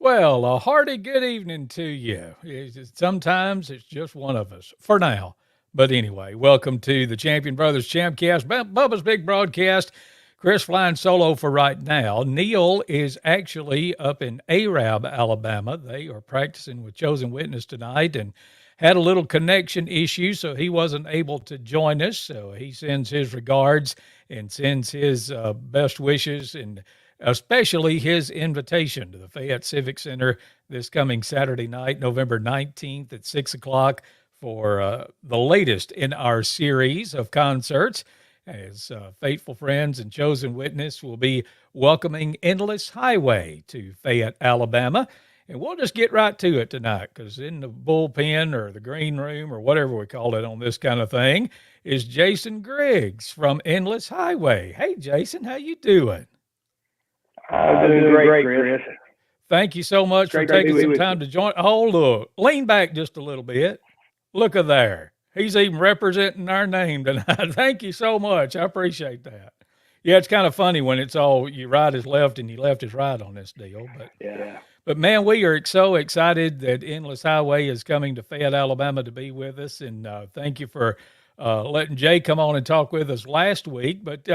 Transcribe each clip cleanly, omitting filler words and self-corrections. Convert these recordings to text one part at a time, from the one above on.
Well, a hearty good evening to you. Sometimes it's just one of us for now. But anyway, welcome to the Champion Brothers ChampCast, Bubba's Big Broadcast. Chris flying solo for right now. Neil is actually up in Arab, Alabama. They are practicing with Chosen Witness tonight and had a little connection issue, so he wasn't able to join us. So he sends his regards and sends his best wishes and especially his invitation to the Fayette Civic Center this coming Saturday night, November 19th at 6 o'clock for the latest in our series of concerts as faithful friends and chosen witness will be welcoming Endless Highway to Fayette, Alabama. And we'll just get right to it tonight because in the bullpen or the green room or whatever we call it on this kind of thing is Jason Griggs from Endless Highway. Hey, Jason, how you doing? Doing great, Chris. Thank you so much for taking some time to join. Oh, look, lean back just a little bit. Look at there. He's even representing our name tonight. Thank you so much. I appreciate that. Yeah, it's kind of funny when it's all your right is left and your left is right on this deal. But yeah. But man, we are so excited that Endless Highway is coming to Fayette, Alabama to be with us. And thank you for letting Jay come on and talk with us last week. But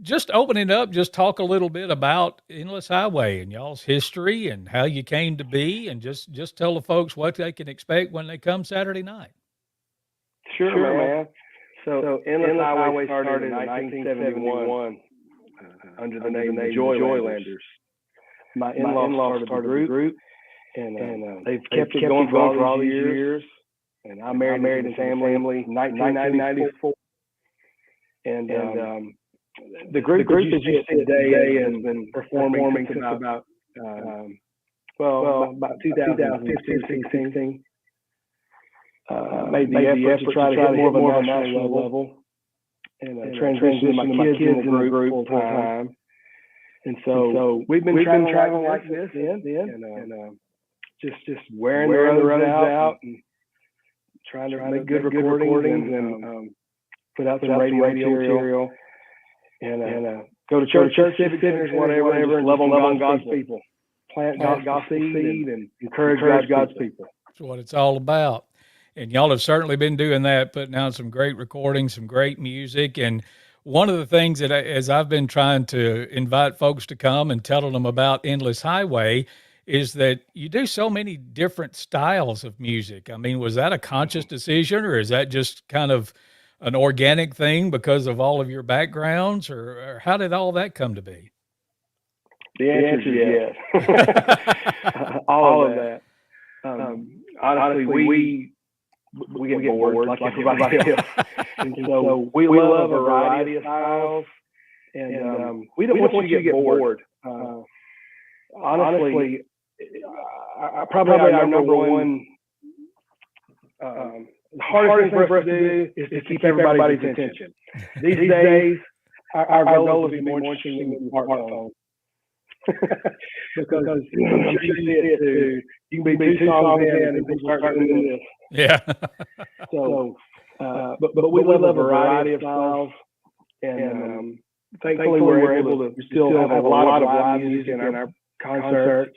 just open it up, just talk a little bit about Endless Highway and y'all's history and how you came to be, and just tell the folks what they can expect when they come Saturday night. Sure, man. So Endless Highway started in 1971 under the name the Joylanders. My in-laws started the group, and they've kept it going for all these years. And I married into the family in 1994. And the group that you see today has been performing since about 2015, 16. Made the effort to try to hit more of a national level and transition my kids in the group full time. And so we've been traveling like this and just wearing the roads out and trying to make good recordings and put out some radio material. And go to church civic centers, whatever, and love on God's people. Plant God's seed and encourage God's people. That's what it's all about. And y'all have certainly been doing that, putting out some great recordings, some great music. And one of the things that as I've been trying to invite folks to come and telling them about Endless Highway is that you do so many different styles of music. I mean, was that a conscious decision, or is that just kind of an organic thing because of all of your backgrounds, or how did all that come to be? The answer is yes. all of that. Honestly, we get bored like everybody else. And so we love a variety of styles. And we don't want you to get bored. Honestly, probably our number one the hardest thing for us to do is to keep everybody's attention. These days, our goal is to be more interesting than the smartphone. Because I'm sure you see it too. You can be two songs in and people start doing this. Yeah. So, but we love a variety of styles, and thankfully we're able to still have a lot of live music in our concerts.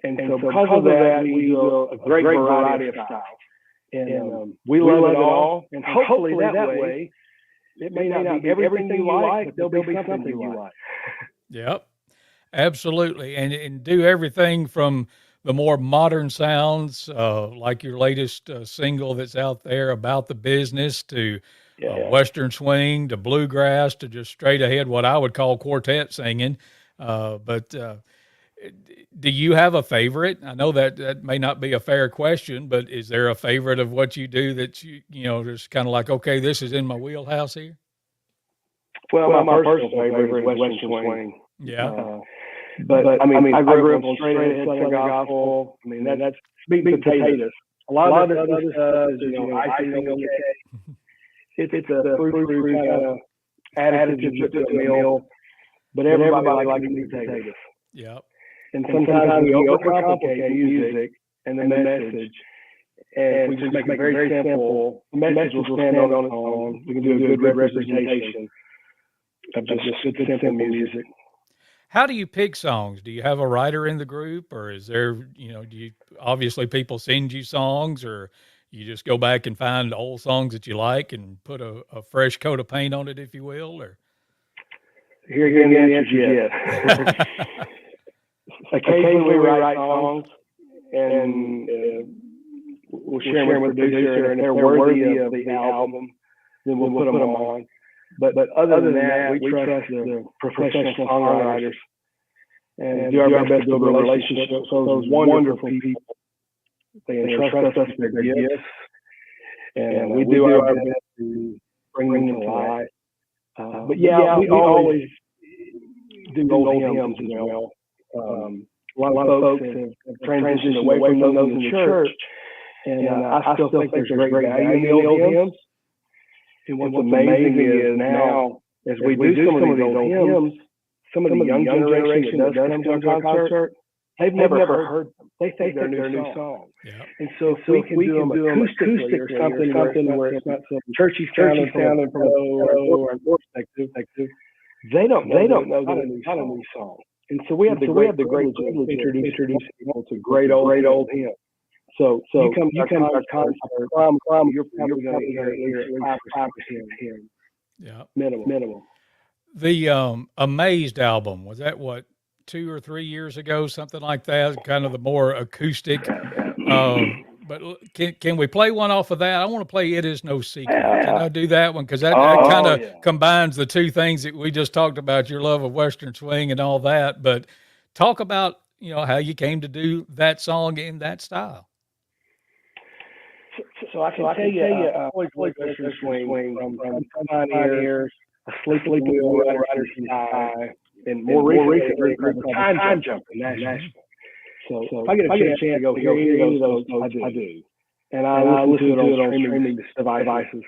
And so because of that, we do a great variety of styles. And we love it all, and hopefully that way, it may not be everything you like, but there'll be something you like. Yep, absolutely. And do everything from the more modern sounds, like your latest single that's out there, About the Business, to Western swing, to bluegrass, to just straight ahead, what I would call quartet singing. But do you have a favorite? I know that may not be a fair question, but is there a favorite of what you do that you just kind of like, okay, this is in my wheelhouse here? Well, my personal favorite is Western swing. Yeah. But I mean, I grew up on straight ahead Southern gospel. I mean, that's meat and potatoes. A lot of this other stuff is, icing on the cake. It's a fruit kind of additive to a meal. But everybody likes meat and potatoes. Yep. And sometimes we overcomplicate music and the message. And we just make it very simple. The message will stand on its own. We can do a good representation of just good, simple music. How do you pick songs? Do you have a writer in the group, or is there, do you obviously people send you songs, or you just go back and find old songs that you like and put a fresh coat of paint on it, if you will, or? Here again, the answer is yes. Occasionally we write songs and we'll share them with the producer, and if they're worthy of the album, then we'll put them on. But other than that, we trust the professional songwriters and do our best to build a relationship with those wonderful people. They entrust us with their gifts, and we do our best to bring them to life. But yeah, we always do old hymns as well. A lot of folks have transitioned away from those in the church, and I still think there's great value in the old hymns. And what's amazing is now, as we do some of these old hymns, some of the young generation that does come to our concert, they've never heard them. They think they're new songs. Yeah. And so if we can do them acoustically or something where it's not so churchy sounding from a perspective, they don't know that it's not a new song. And so we have the great privilege of introducing people to great old hymns. So you come to our concert, you're probably going to hear at least 5% hymns. Yeah. Minimum. The Amazed album, was that what, 2 or 3 years ago, something like that, kind of the more acoustic. But can we play one off of that? I want to play It Is No Secret. Can I do that one? Because that kind of combines the two things that we just talked about, your love of Western swing and all that. But talk about, how you came to do that song in that style. So I can tell you, always Western swing from Pioneers, a Sleepy Wheel, Riders in the Sky, and more recently, Time Jump in Nashville. So if I get a chance to go hear any of those, I do. And I listen to it on streaming devices.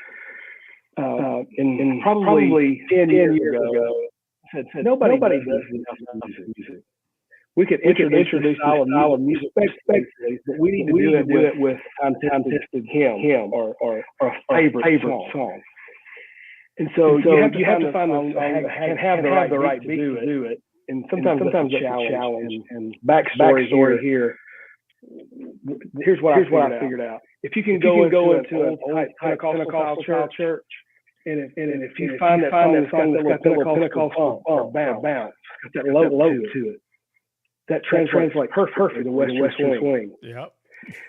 And probably 10 years ago, said nobody does enough music. We could introduce a style of music, but we need to do it with time-tested hymn or a favorite song. And so you have to find have the right beat to do it. And sometimes that's a challenge. And backstory here. Here's what I figured out. If you can go into an old Pentecostal church, and if you find that song that's got that Pentecostal or bounce, got that low to it, that translates perfectly to Western swing. Yep.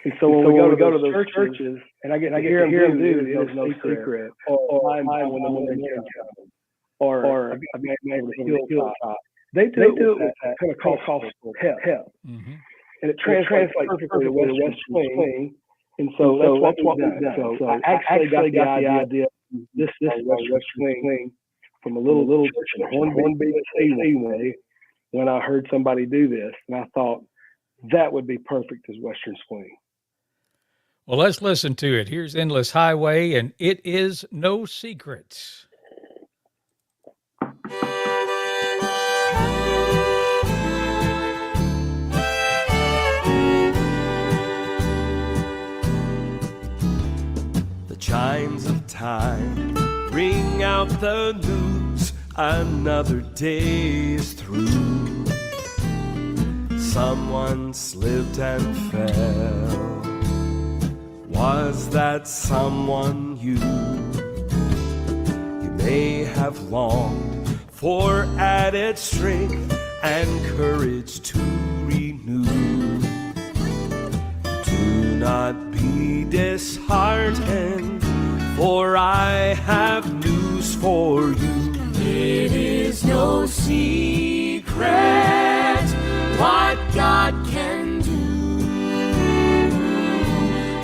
And so when we go to those churches, and I get to hear them do It Is No Secret, or I'm when the morning comes, or I've been able to hilltop. They do it with that Pentecostal help. Mm-hmm. And it translates perfectly to Western swing. And so that's what we've done. So I actually got the idea of this Western swing from a little church in Hornby, way, when I heard somebody do this. And I thought that would be perfect as Western swing. Well, let's listen to it. Here's Endless Highway, and It Is No Secret. Chimes of time ring out the news, another day is through. Someone slipped and fell. Was that someone you? You may have longed for added strength and courage to renew. Do not be disheartened, for I have news for you. It is no secret what God can do,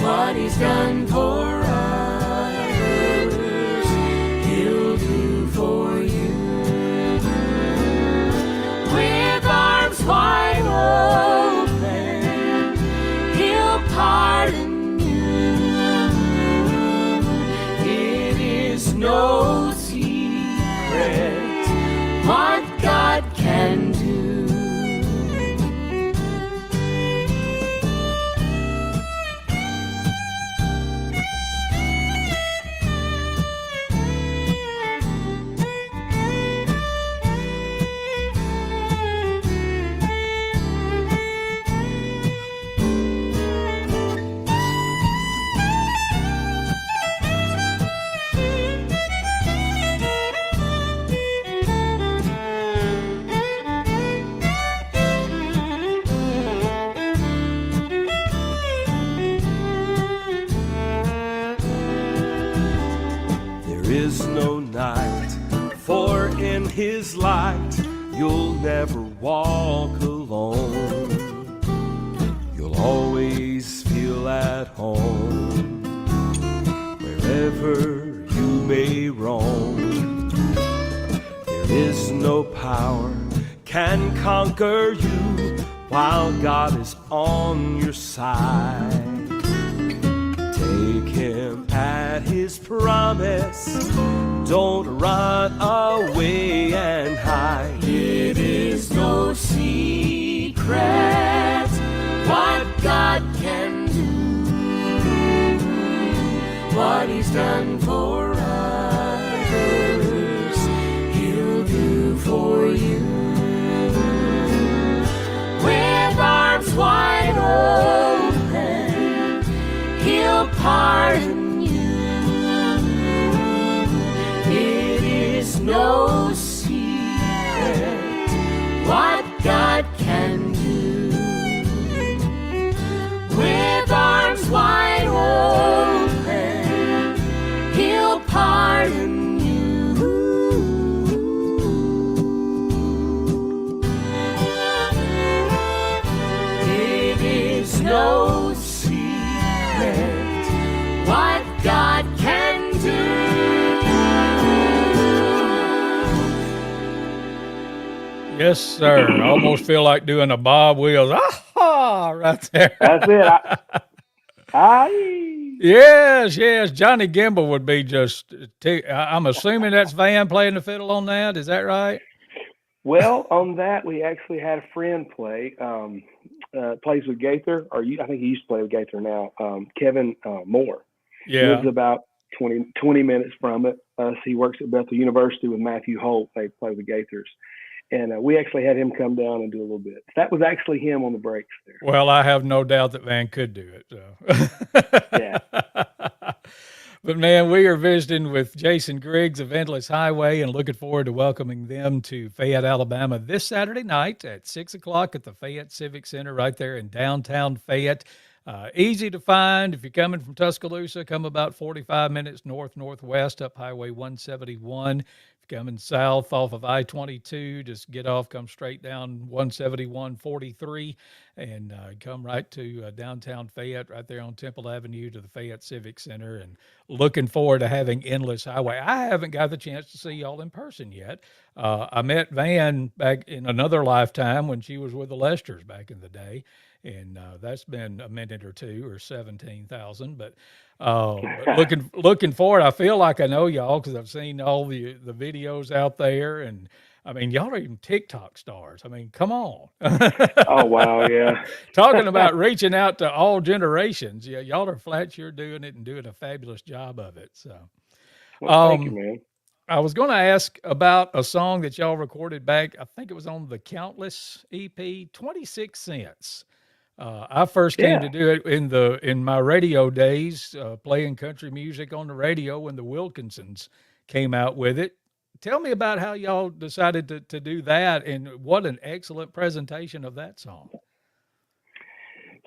what He's done for others, He'll do for you. With arms wide open, He'll pardon you. It is no secret what God can do. His light, you'll never walk alone. You'll always feel at home wherever you may roam. There is no power can conquer you while God is on your side. Take Him at His promise. Don't run away and hide. It is no secret what God can do, what He's done for others, He'll do for you. With arms wide open, He'll pardon you. It is no secret what God can do. With arms wide open, He'll pardon you. It is no secret what God can do. Yes, sir. I almost feel like doing a Bob Wills. Ah, right there. That's it. Aye. Yes, yes. Johnny Gimble would be just. I'm assuming that's Van playing the fiddle on that. Is that right? Well, on that, we actually had a friend play. Plays with Gaither, I think he used to play with Gaither now. Kevin Moore. Yeah. Lives about 20 minutes from it. He works at Bethel University with Matthew Holt. They play with Gaithers. And we actually had him come down and do a little bit. That was actually him on the breaks there. Well, I have no doubt that Van could do it. So. Yeah. But man, we are visiting with Jason Griggs of Endless Highway and looking forward to welcoming them to Fayette, Alabama this Saturday night at 6:00 at the Fayette Civic Center right there in downtown Fayette. Easy to find. If you're coming from Tuscaloosa, come about 45 minutes northwest up Highway 171. If you're coming south off of I-22, just get off, come straight down 171-43, and come right to downtown Fayette, right there on Temple Avenue to the Fayette Civic Center. And looking forward to having Endless Highway. I haven't got the chance to see y'all in person yet. I met Van back in another lifetime when she was with the Lesters back in the day. And that's been a minute or two or 17,000. But looking forward, I feel like I know y'all because I've seen all the videos out there. And I mean, y'all are even TikTok stars. I mean, come on. Oh, wow. Yeah. Talking about reaching out to all generations. Yeah, y'all are flat. You're doing it and doing a fabulous job of it. So, Well, thank you, man. I was going to ask about a song that y'all recorded back. I think it was on the Countless EP, 26 Cents. I first came to do it in my radio days, playing country music on the radio when the Wilkinsons came out with it. Tell me about how y'all decided to do that, and what an excellent presentation of that song.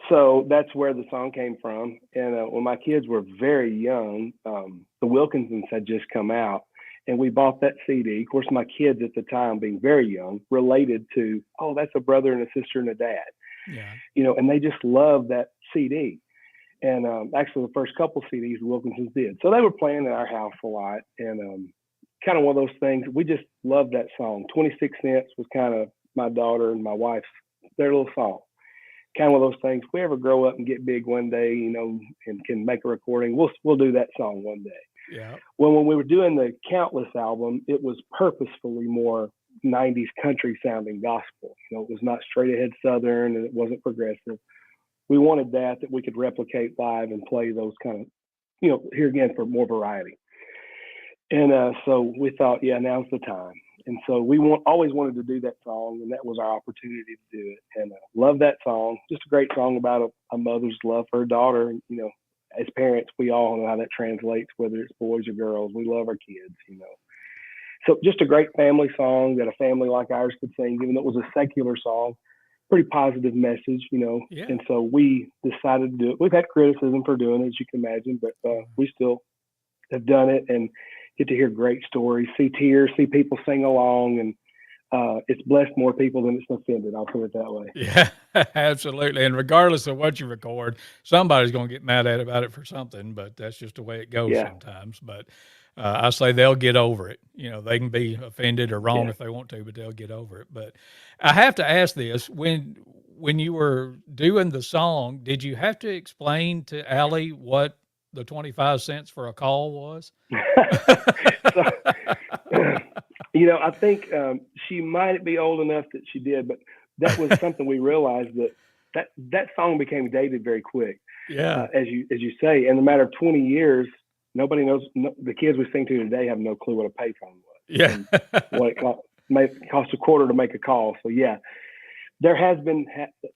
So that's where the song came from. And when my kids were very young, the Wilkinsons had just come out, and we bought that CD. Of course, my kids at the time, being very young, related to, oh, that's a brother and a sister and a dad. Yeah. You know, and they just loved that CD. And actually, the first couple CDs the Wilkinsons did. So they were playing at our house a lot. And kind of one of those things, we just loved that song. 26 Cents was kind of my daughter and my wife's, their little song. Kind of one of those things, if we ever grow up and get big one day, you know, and can make a recording, we'll do that song one day. Yeah. Well, when we were doing the Countless album, it was purposefully more 90s country sounding gospel. You know, it was not straight ahead Southern, and it wasn't progressive. We wanted that we could replicate live and play those kind of, you know, here again for more variety. And so we thought, yeah, now's the time. And so we always wanted to do that song, and that was our opportunity to do it. And love that song. Just a great song about a mother's love for her daughter. And, you know, as parents, we all know how that translates, whether it's boys or girls. We love our kids, you know. So just a great family song that a family like ours could sing, even though it was a secular song. Pretty positive message, you know. Yeah. And so we decided to do it. We've had criticism for doing it, as you can imagine, but we still have done it and get to hear great stories, see tears, see people sing along. And it's blessed more people than it's offended. I'll put it that way. Yeah, absolutely. And regardless of what you record, somebody's going to get mad about it for something, but that's just the way it goes Yeah. sometimes. But I say they'll get over it. They can be offended or wrong Yeah. if they want to, but they'll get over it. But I have to ask this, when you were doing the song, did you have to explain to Allie what the 25 cents for a call was? So, I think she might be old enough that she did, but that was something we realized that song became dated very quick. Yeah. As you say, in a matter of 20 years, nobody knows. The kids we sing to today have no clue what a payphone was. Yeah. And what it cost $0.25 to make a call. So yeah, there has been.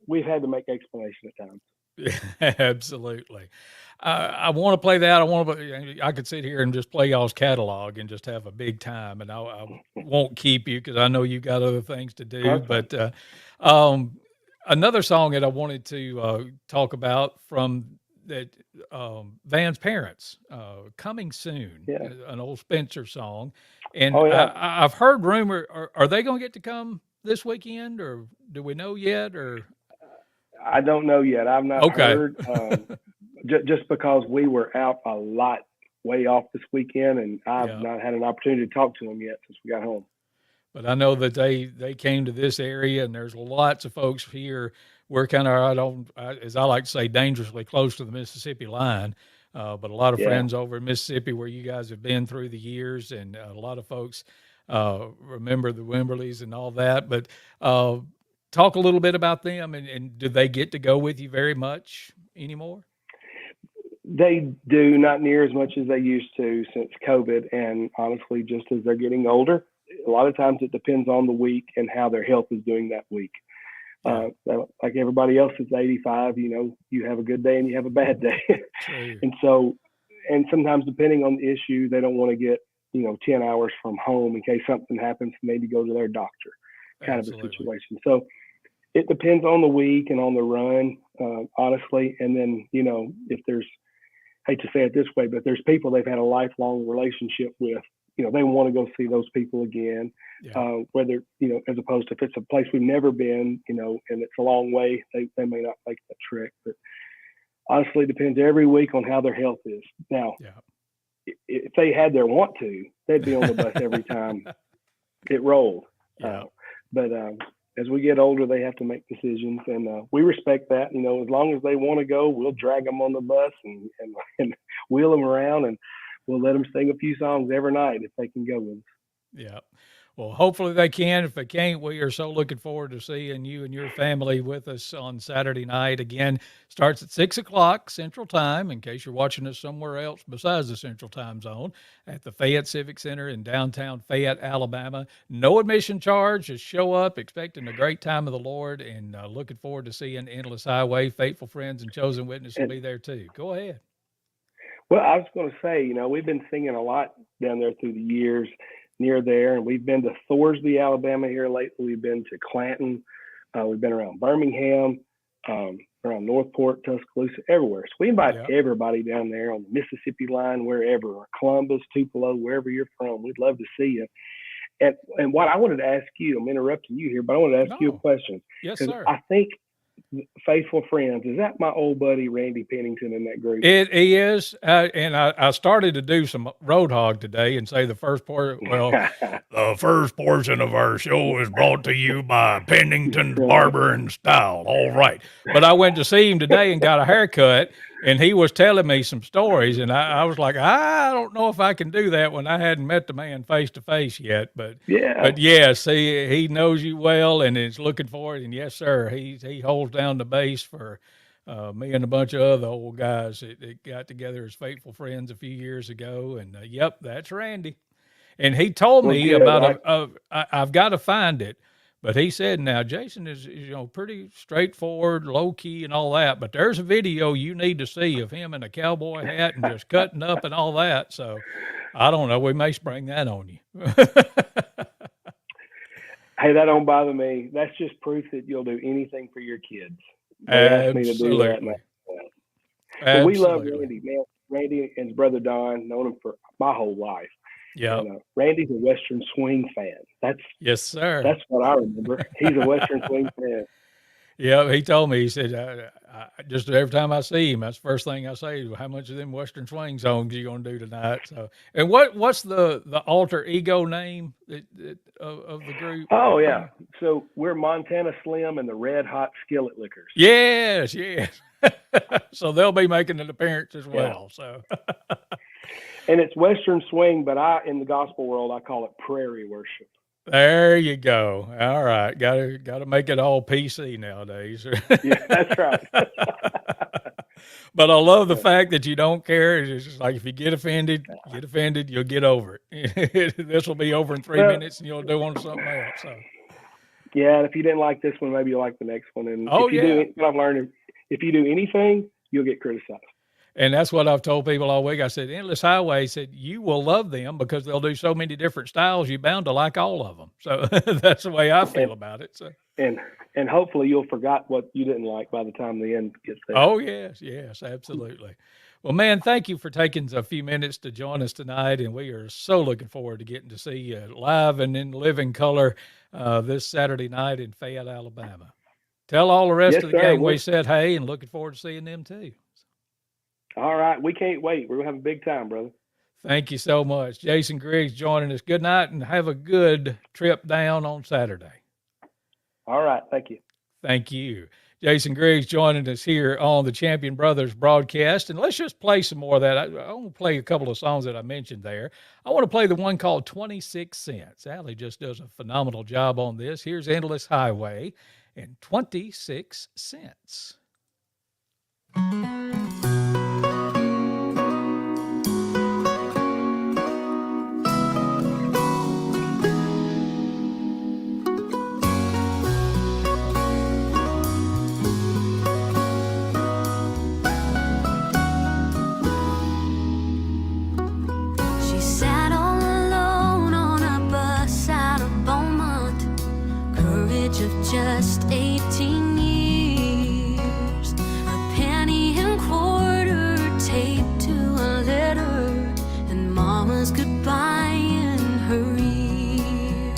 We've had to make explanation at times. Yeah, absolutely. I want to play that. I could sit here and just play y'all's catalog and just have a big time, and I won't keep you because I know you got other things to do. Perfect. But another song that I wanted to talk about from that Van's parents, "Coming Soon," Yeah. an old Spencer song, and Oh, yeah. I've heard rumor. Are they going to get to come this weekend, or do we know yet? Or I don't know yet. I've not Okay. heard. Just because we were out a lot, way off this weekend, and I've Yeah. not had an opportunity to talk to them yet since we got home. But I know that they came to this area, and there's lots of folks here. We're kind of, as I like to say, dangerously close to the Mississippi line. But a lot of Yeah. friends over in Mississippi where you guys have been through the years, and a lot of folks remember the Wimberleys and all that. But talk a little bit about them, and do they get to go with you very much anymore? They do, not near as much as they used to since COVID, and honestly, just as they're getting older, a lot of times it depends on the week and how their health is doing that week. Like everybody else is 85, you have a good day and you have a bad day. True. and sometimes depending on the issue, they don't want to get, 10 hours from home in case something happens, maybe go to their doctor, kind Absolutely. of a situation. So it depends on the week and on the run, honestly. And then, if there's, hate to say it this way, but there's people they've had a lifelong relationship with, they want to go see those people again. Yeah. Whether, as opposed to if it's a place we've never been, and it's a long way, they may not make that trek. But honestly, it depends every week on how their health is. Now, Yeah. if they had their want to, they'd be on the bus every time it rolled. Yeah. But as we get older, they have to make decisions, and we respect that. As long as they want to go, we'll drag them on the bus and wheel them around, and we'll let them sing a few songs every night if they can go with us. Yeah. Well, hopefully they can. If they can't, we are so looking forward to seeing you and your family with us on Saturday night. Again, starts at 6:00 Central Time, in case you're watching us somewhere else besides the Central Time Zone, at the Fayette Civic Center in downtown Fayette, Alabama. No admission charge. Just show up, expecting a great time of the Lord, and looking forward to seeing Endless Highway. Faithful Friends and Chosen Witness will be there too. Go ahead. Well, I was going to say, we've been singing a lot down there through the years near there, and we've been to Thorsby, Alabama here lately. We've been to Clanton. We've been around Birmingham, around Northport, Tuscaloosa, everywhere. So we invite everybody down there on the Mississippi line, wherever, or Columbus, Tupelo, wherever you're from. We'd love to see you. And what I wanted to ask you, I'm interrupting you here, but I wanted to ask you a question. Yes, sir. I think Faithful Friends, is that my old buddy Randy Pennington in that group? It is, and I started to do some road hog today and say the first part. Well, the first portion of our show is brought to you by Pennington's Barber and Style. All right, but I went to see him today and got a haircut, and he was telling me some stories, and I was like, I don't know if I can do that when I hadn't met the man face to face yet. But yes, he knows you well and is looking for it. And yes, sir, he holds down the base for me and a bunch of other old guys that got together as Faithful Friends a few years ago. And yep, that's Randy. And he told me about I've got to find it. But he said, now, Jason is pretty straightforward, low-key and all that. But there's a video you need to see of him in a cowboy hat and just cutting up and all that. So, I don't know. We may spring that on you. Hey, that don't bother me. That's just proof that you'll do anything for your kids. They asked me to do that. But we love Randy, man. Randy and his brother Don, known him for my whole life. Yeah. And Randy's a Western swing fan. Yes, sir. That's what I remember. He's a Western swing fan. Yeah, he told me, he said, just every time I see him, that's the first thing I say, how much of them Western swing songs you going to do tonight? So, and what's the alter ego name of the group? Oh, yeah. So we're Montana Slim and the Red Hot Skillet Lickers. Yes. So they'll be making an appearance as well. Yeah. So, and it's Western swing, but in the gospel world, I call it prairie worship. There you go. All right. Got to make it all PC nowadays. Yeah, that's right. But I love the fact that you don't care. It's just like, if you get offended, you'll get over it. This will be over in 3 minutes and you'll do on something else. So. Yeah. And if you didn't like this one, maybe you'll like the next one. And what I've learned, if you do anything, you'll get criticized. And that's what I've told people all week. I said, Endless Highway said, you will love them because they'll do so many different styles. You're bound to like all of them. So that's the way I feel about it. So. And hopefully you'll forgot what you didn't like by the time the end gets there. Oh, yes, absolutely. Well, man, thank you for taking a few minutes to join us tonight. And we are so looking forward to getting to see you live and in living color this Saturday night in Fayette, Alabama. Tell all the rest of the gang we said hey, and looking forward to seeing them too. All right. We can't wait. We're going to have a big time, brother. Thank you so much. Jason Griggs joining us. Good night and have a good trip down on Saturday. All right. Thank you. Thank you. Jason Griggs joining us here on the Champion Brothers broadcast. And let's just play some more of that. I want to play a couple of songs that I mentioned there. I want to play the one called 26 Cents. Allie just does a phenomenal job on this. Here's Endless Highway and 26 Cents. Just 18 years, a penny and quarter taped to a letter, and mama's goodbye in her ear.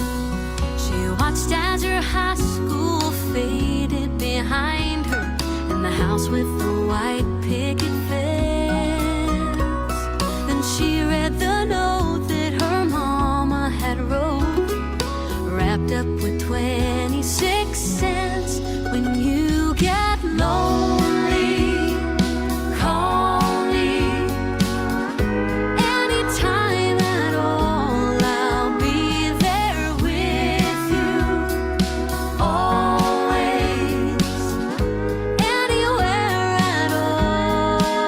She watched as her high school faded behind her, and the house with the white picket fence. Then she read the note that her mama had wrote, wrapped up with 26 cents. When you get lonely, call me. Anytime at all, I'll be there with you. Always, anywhere at all.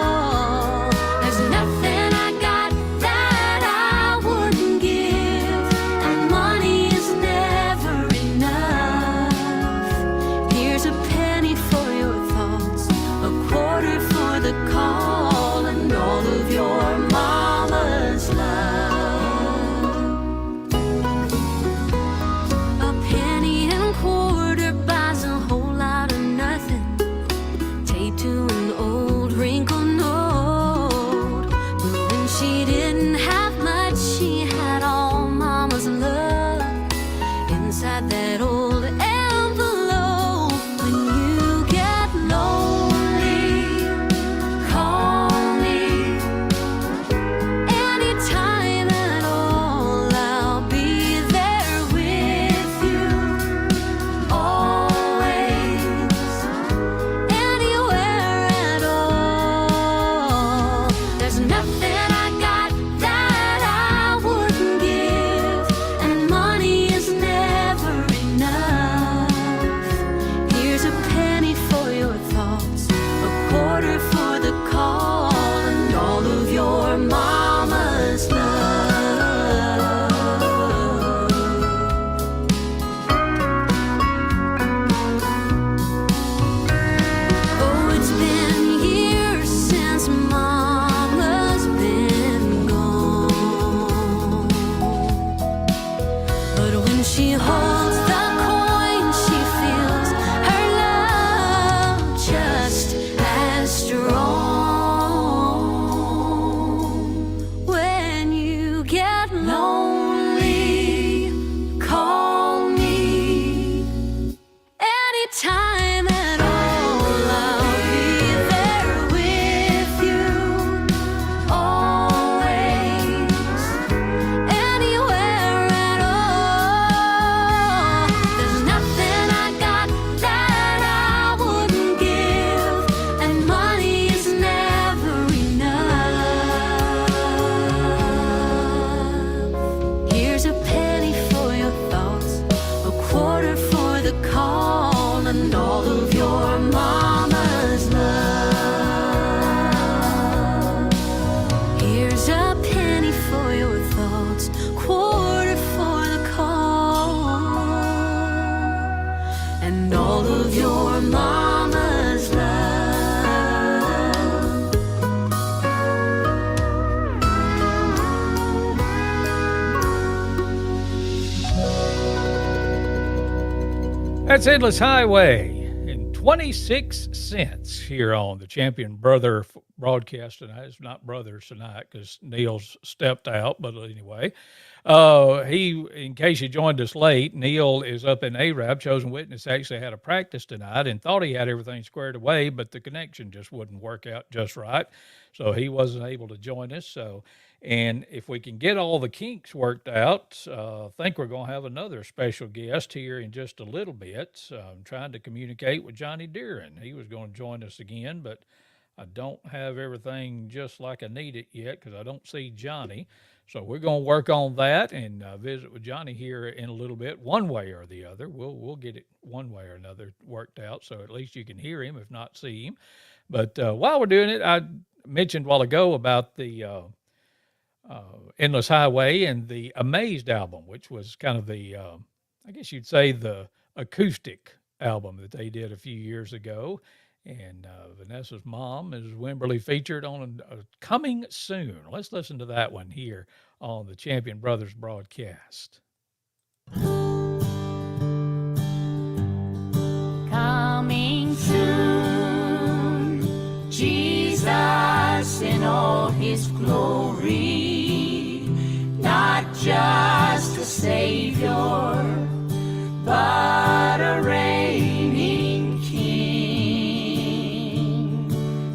That's Endless Highway in 26 cents here on the Champion Brother broadcast tonight. It's not brothers tonight because Neil's stepped out, but anyway. In case you joined us late, Neil is up in Arab. Chosen Witness actually had a practice tonight and thought he had everything squared away, but the connection just wouldn't work out just right. So he wasn't able to join us. And if we can get all the kinks worked out, I think we're going to have another special guest here in just a little bit. I'm trying to communicate with Johnny Deeren. He was going to join us again, but I don't have everything just like I need it yet because I don't see Johnny. So we're going to work on that and visit with Johnny here in a little bit, one way or the other. We'll get it one way or another worked out so at least you can hear him, if not see him. But while we're doing it, I mentioned a while ago about the Endless Highway and the Amazed album, which was kind of the, I guess you'd say, the acoustic album that they did a few years ago. And Vanessa's mom is Wimberly featured on Coming Soon. Let's listen to that one here on the Champion Brothers broadcast. Coming soon, Jesus in all his glory, not just a Savior, but a reigning King.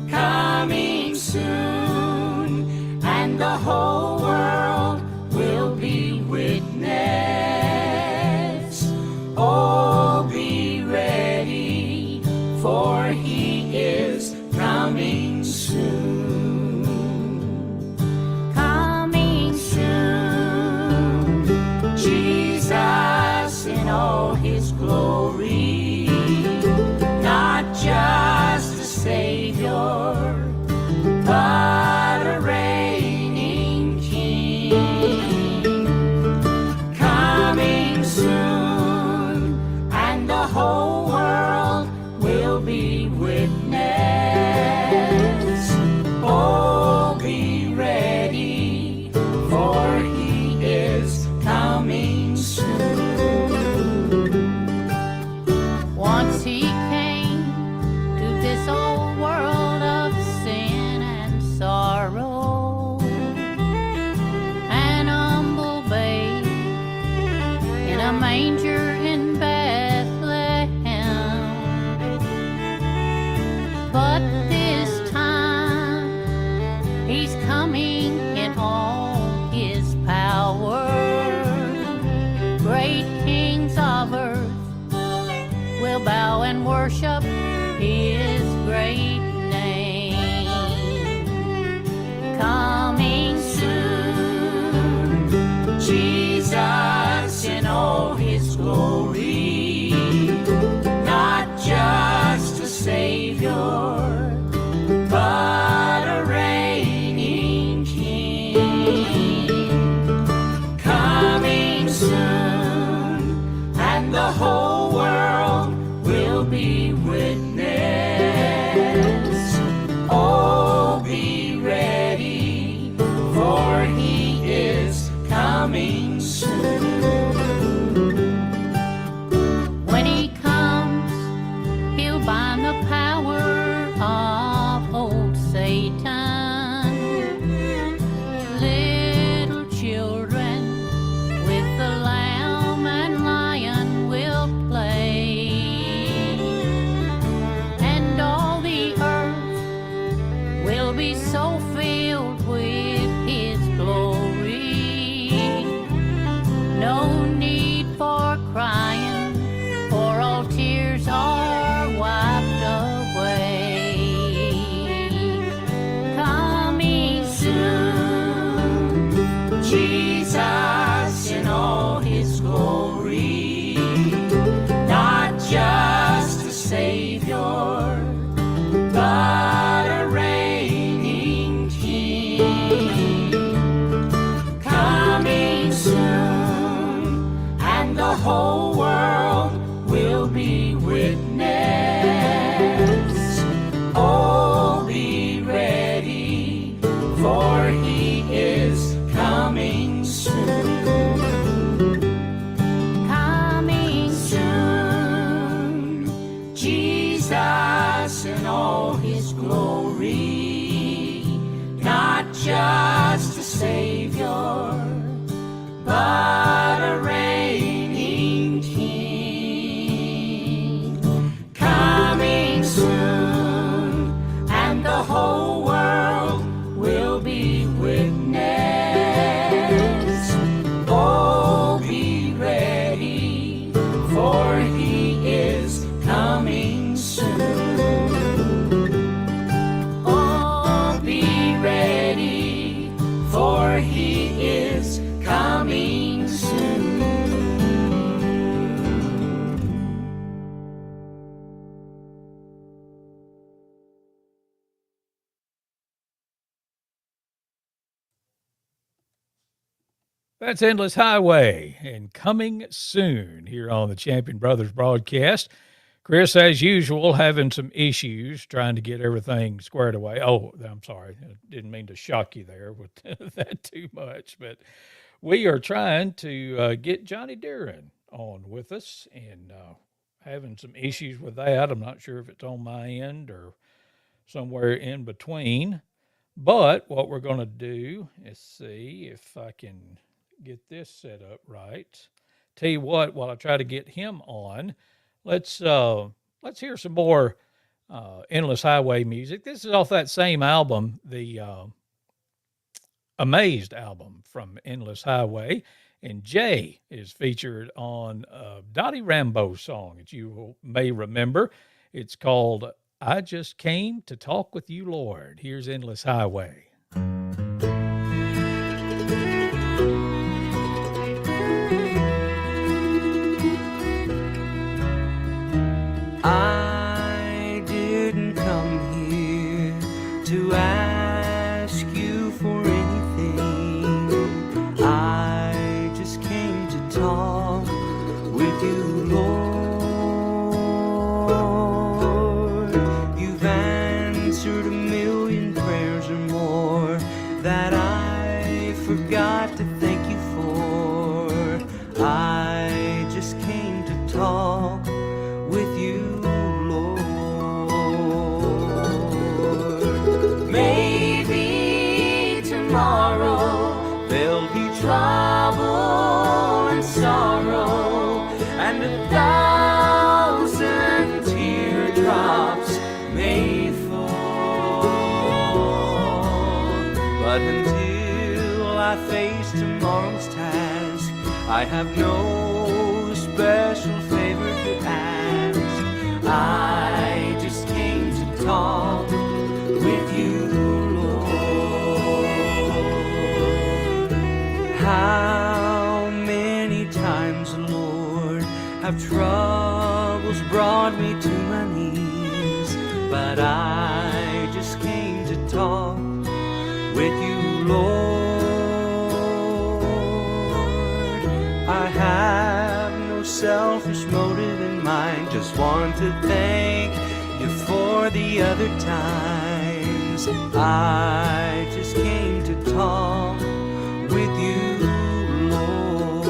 Coming soon, and the whole world will be witness. Oh, be ready, for he is coming soon. Coming soon, Jesus in all his glory, not just a Savior, but a reigning King. Coming soon, and the whole world will be witness. Oh, be ready, for he is coming soon. Once he came to this old world of sin and sorrow, an humble babe in a manger in Bethlehem. But this time he's coming in all his power. Great kings of earth will bow and worship his great name. Coming soon, Jesus in all his glory, not just a Savior, but a reigning King. Coming soon, and the whole world will be witness. Oh, be ready, for he is coming soon. When he comes, he'll bind the power of old Satan. Little children with the lamb and lion will play, and all the earth will be so filled with his glory. No need for crying, for all tears are wiped away. in all his glory, not just a Savior, but a reigning King, coming soon, and the whole world will be witness. Oh, be ready, for he is coming soon. Oh, be ready, for he is coming soon. That's Endless Highway and coming soon here on the Champion Brothers broadcast. Chris, as usual, having some issues trying to get everything squared away. Oh, I'm sorry. I didn't mean to shock you there with that too much, but we are trying to get Johnny Duran on with us and having some issues with that. I'm not sure if it's on my end or somewhere in between. But what we're going to do is see if I can get this set up right. Tell you what, while I try to get him on, let's hear some more Endless Highway music. This is off that same album, the Amazed album from Endless Highway. And Jay is featured on a Dottie Rambo song that you may remember. It's called I Just Came to Talk with You, Lord. Here's Endless Highway. I didn't come here to ask you for anything. I just came to talk with you, Lord. You've answered a million prayers or more that I forgot to thank you for. I just came to talk with you, Lord. Maybe tomorrow there'll be trouble and sorrow, and 1,000 teardrops may fall. But until I face tomorrow's task, I have no special favor to ask. I just came to talk with you, Lord. How many times, Lord, have troubles brought me to my knees? But I just came to talk with you, Lord. I have no selfish motive in mind, just want to thank you for the other times. I just came to talk with you, Lord.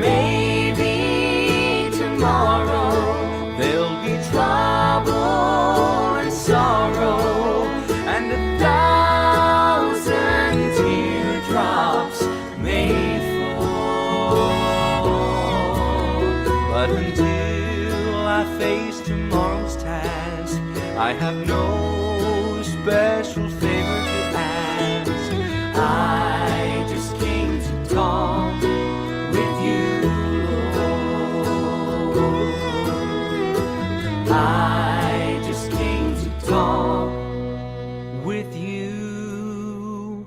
Maybe tomorrow there'll be trouble and sorrow, and 1,000 teardrops may fall. But until I face tomorrow's task, I have no special favor to ask. I just came to talk with you, Lord. I just came to talk with you,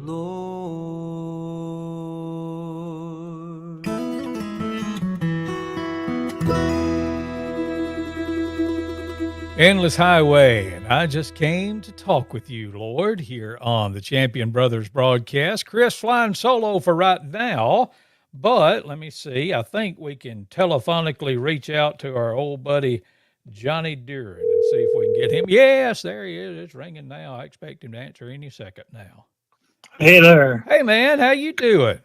Lord. Endless Highway, and I just came to talk with you, Lord, here on the Champion Brothers broadcast. Chris flying solo for right now, but let me see. I think we can telephonically reach out to our old buddy Johnny Duran and see if we can get him. Yes, there he is. It's ringing now. I expect him to answer any second now. Hey there. Hey, man, how you doing?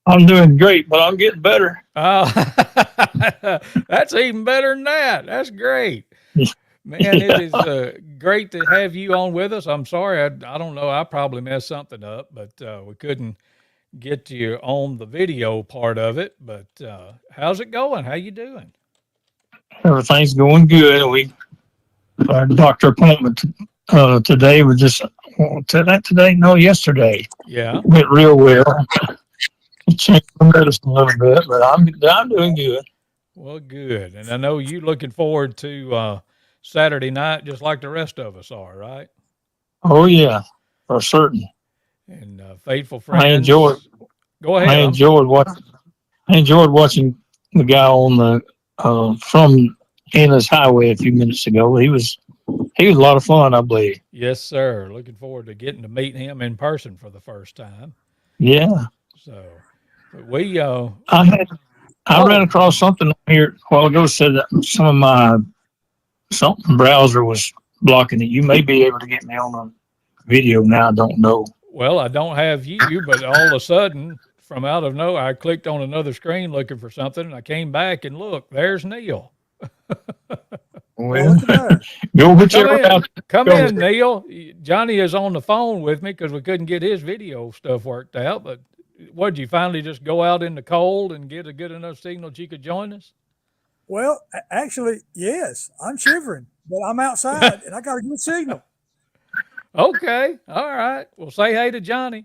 I'm doing great, but I'm getting better. Oh, that's even better than that. That's great. Man, it is great to have you on with us. I'm sorry, I don't know. I probably messed something up, but we couldn't get you on the video part of it. But how's it going? How you doing? Everything's going good. We our doctor appointment today was just today? No, yesterday. Yeah. Went real well. Changed the medicine a little bit, but I'm doing good. Well, good. And I know you looking forward to Saturday night, just like the rest of us are, right? Oh yeah, for certain. And faithful friends. I enjoyed. Go ahead. I enjoyed watching the guy on the from Anna's Highway a few minutes ago. He was a lot of fun, I believe. Yes, sir. Looking forward to getting to meet him in person for the first time. Yeah. So we I ran across something here a while ago. Said that some of my something browser was blocking it. You may be able to get me on a video now. I don't know. Well, I don't have you, but all of a sudden, from out of nowhere, I clicked on another screen looking for something, and I came back and look, there's Neil. Well, go whichever route. Come in, Neil. Johnny is on the phone with me because we couldn't get his video stuff worked out. But what, did you finally just go out in the cold and get a good enough signal that you could join us? Well, actually, yes. I'm shivering, but I'm outside and I got a good signal. Okay. All right. Well, say hey to Johnny.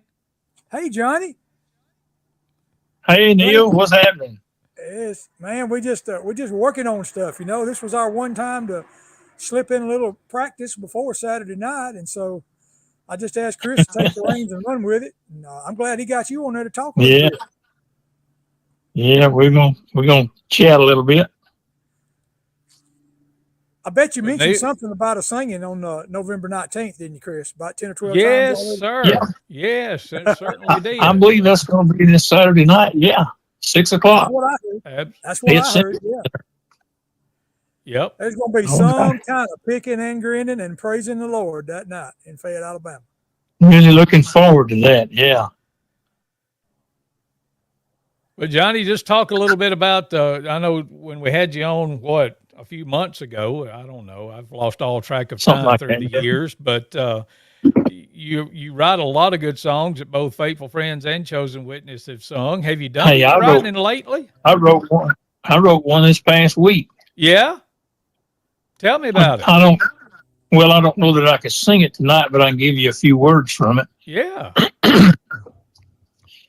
Hey, Johnny. Hey, Neil. What's happening? Yes, man. We're just working on stuff. You know, this was our one time to slip in a little practice before Saturday night, and so I just asked Chris to take the reins and run with it. And I'm glad he got you on there to talk with. Yeah. Yeah, we're gonna chat a little bit. I bet you mentioned something about us singing on November 19th, didn't you, Chris? About 10 or 12 times Yes, already? sir. Yeah. Yes, it certainly did. I believe that's going to be this Saturday night. Yeah, 6 o'clock. That's what I heard. That's what I heard. Yeah. Yep. There's going to be some kind of picking and grinning and praising the Lord that night in Fayette, Alabama. Really looking forward to that. Yeah. But Johnny, just talk a little bit about. I know when we had you on, a few months ago. I don't know. I've lost all track of time through the years, but you write a lot of good songs that both Faithful Friends and Chosen Witness have sung. Have you done any writing lately? I wrote one this past week. Yeah. Tell me about it. I don't know that I could sing it tonight, but I can give you a few words from it. Yeah.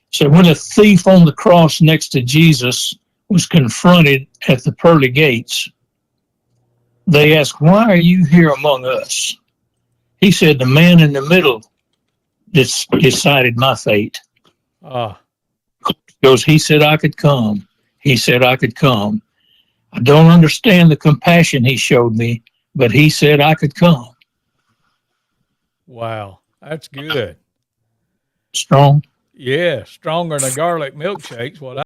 So when a thief on the cross next to Jesus was confronted at the pearly gates, they asked, "Why are you here among us?" He said, "The man in the middle decided my fate." Because he said I could come. He said I could come. I don't understand the compassion he showed me, but he said I could come. Wow. That's good. Strong. Yeah. Stronger than a garlic milkshake's what